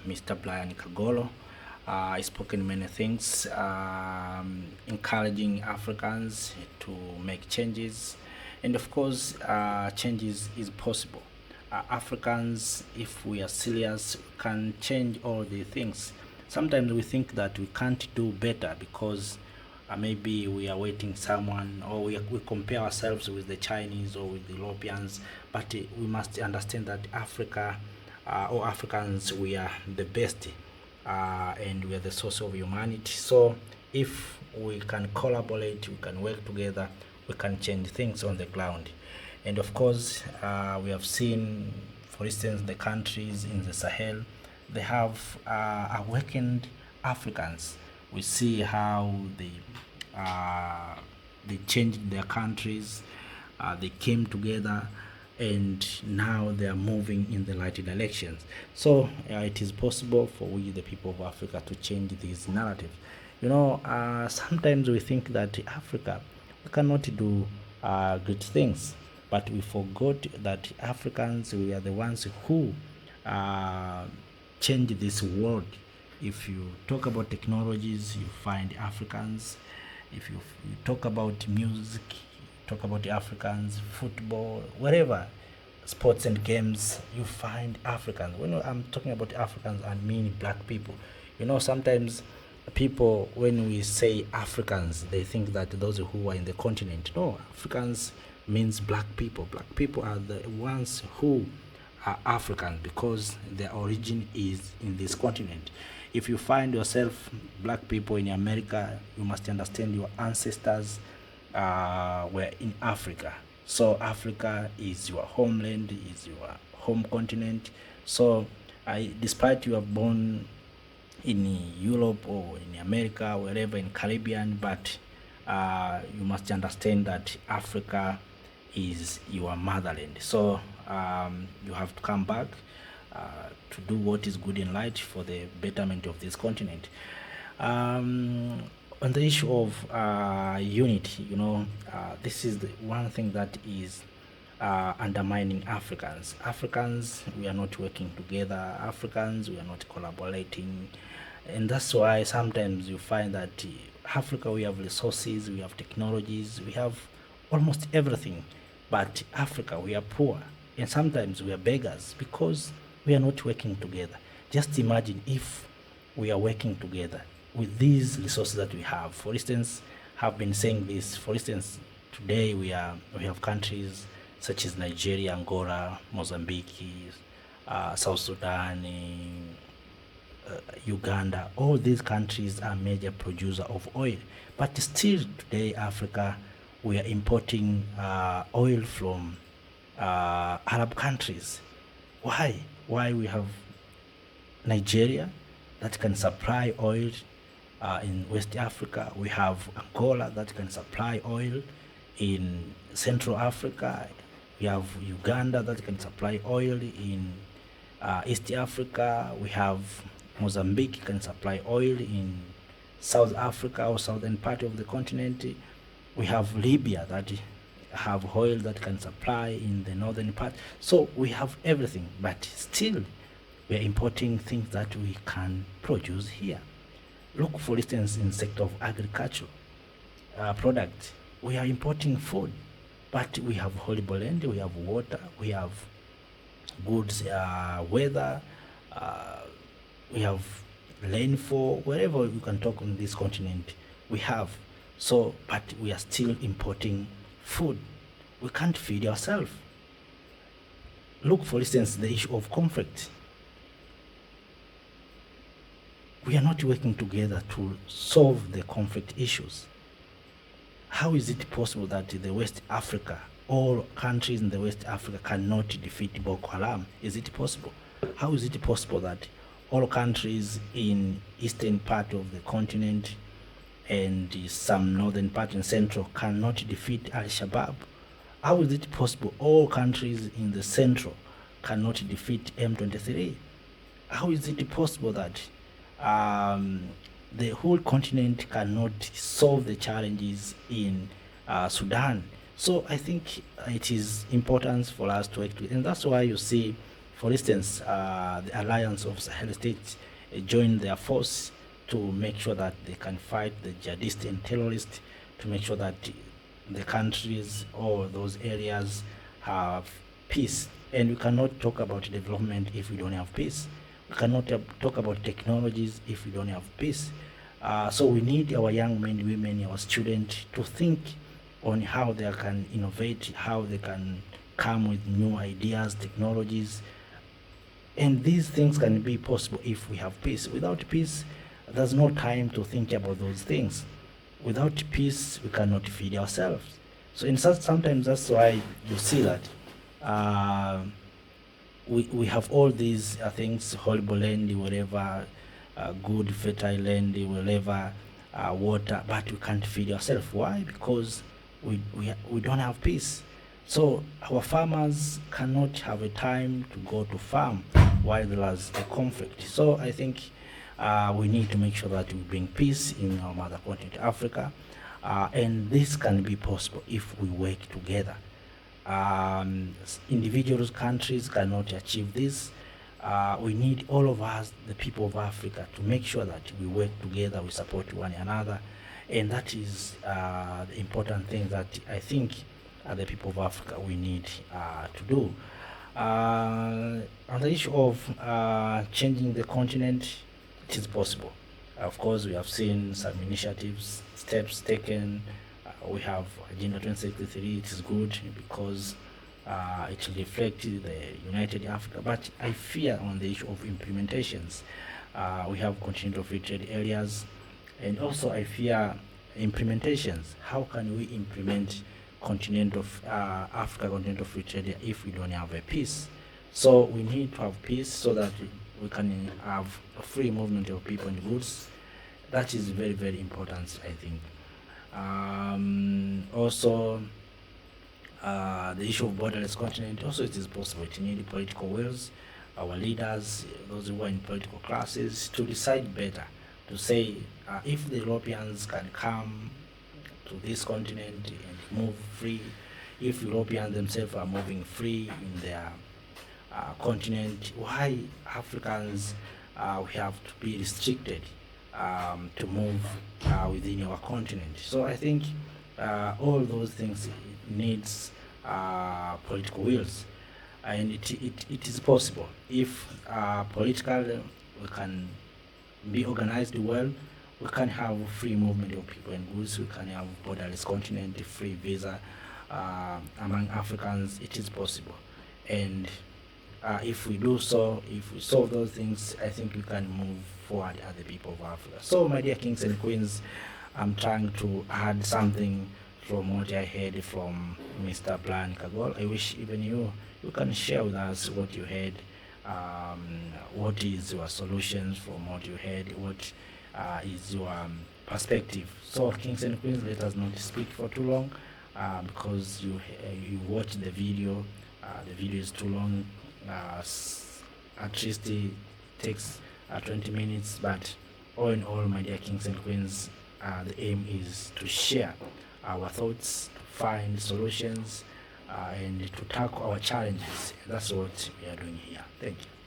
Mr. Brian Kagoro. He's spoken many things, encouraging Africans to make changes, and of course, changes is possible. Africans, if we are serious, can change all the things. Sometimes we think that we can't do better because maybe we are waiting someone, or we compare ourselves with the Chinese or with the Europeans, but we must understand that Africa, or Africans, we are the best, and we are the source of humanity. So if we can collaborate, we can work together, we can change things on the ground. And of course, we have seen, for instance, the countries in the Sahel, they have awakened Africans. We see how they changed their countries, they came together, and now they are moving in the right directions. So it is possible for we, the people of Africa, to change these narratives. Sometimes we think that Africa, we cannot do good things, but we forgot that Africans, we are the ones who uh, change this world. If you talk about technologies, you find Africans. If you talk about music, talk about the Africans, football, whatever, sports and games, you find Africans. When I'm talking about Africans, I mean black people. Sometimes people, when we say Africans, they think that those who are in the continent. No, Africans means black people. Black people are the ones who are African because their origin is in this continent. If you find yourself black people in America, you must understand your ancestors were in Africa. So Africa is your homeland, is your home continent. So despite you are born in Europe or in America, wherever in Caribbean, but you must understand that Africa is your motherland. So you have to come back to do what is good in life for the betterment of this continent. On the issue of unity, this is the one thing that is undermining Africans. Africans, we are not working together. Africans, we are not collaborating. And that's why sometimes you find that Africa, we have resources, we have technologies, we have almost everything. But Africa, we are poor. And sometimes we are beggars because we are not working together. Just imagine if we are working together with these resources that we have. For instance, have been saying this. For instance, today we have countries such as Nigeria, Angola, Mozambique, South Sudan, Uganda. All these countries are major producer of oil, but still today Africa, we are importing oil from Arab countries. Why? Why we have Nigeria that can supply oil in West Africa. We have Angola that can supply oil in Central Africa. We have Uganda that can supply oil in East Africa. We have Mozambique can supply oil in South Africa or southern part of the continent. We have Libya that have oil that can supply in the northern part. So we have everything, but still we are importing things that we can produce here. Look, for instance, in sector of agriculture product, we are importing food, but we have horrible land, we have water, we have good weather, we have rainfall, wherever you can talk on this continent, we have. So, but we are still importing food. We can't feed ourselves. Look, for instance, the issue of conflict. We are not working together to solve the conflict issues. How is it possible that the West Africa, all countries in the West Africa cannot defeat Boko Haram? Is it possible? How is it possible that all countries in eastern part of the continent and some northern part and central cannot defeat Al-Shabaab? How is it possible all countries in the central cannot defeat M23? How is it possible that the whole continent cannot solve the challenges in Sudan? So I think it is important for us to act, and that's why you see For instance, the Alliance of Sahel States joined their force to make sure that they can fight the jihadists and terrorists, to make sure that the countries or those areas have peace. And we cannot talk about development if we don't have peace. We cannot talk about technologies if we don't have peace. So we need our young men, women, our students to think on how they can innovate, how they can come with new ideas, technologies, and these things can be possible if we have peace. Without peace, there's no time to think about those things. Without peace, we cannot feed ourselves. So in such, sometimes that's why you see that uh, we have all these things, horrible land, whatever, good fertile land, whatever, water, but we can't feed ourselves. Why? Because we don't have peace. So our farmers cannot have a time to go to farm while there's a conflict. So I think we need to make sure that we bring peace in our mother continent, Africa, and this can be possible if we work together. Individual countries cannot achieve this. We need all of us, the people of Africa, to make sure that we work together, we support one another, and that is the important thing that I think the people of Africa we need to do. On the issue of changing the continent, it is possible. Of course, we have seen some initiatives, steps taken. We have Agenda 2063. It is good because it reflects the United Africa. But I fear on the issue of implementations. We have continental free trade areas, and also I fear implementations. How can we implement continental Africa continental free trade if we don't have a peace? So we need to have peace so that we can have a free movement of people and goods. That is very, very important, I think. Also, the issue of borderless continent, also it is possible. It needs political wills, our leaders, those who are in political classes, to decide better, to say if the Europeans can come to this continent and move free, if Europeans themselves are moving free in their continent, why Africans we have to be restricted to move within our continent? So I think all those things needs political wills, and it is possible if politically we can be organized well. We can have free movement of people and goods. We can have borderless continent, free visa among Africans. It is possible, and if we do so, if we solve those things, I think we can move forward as the people of Africa. So, my dear kings and queens, I'm trying to add something from what I heard from Mr. Brian Kagoro. I wish even you can share with us what you heard. What is your solutions from what you heard? What is your perspective? So, kings and queens, let us not speak for too long because you watch the video. The video is too long. At least it takes 20 minutes, but all in all, my dear kings and queens, the aim is to share our thoughts, find solutions, and to tackle our challenges. That's what we are doing here. Thank you.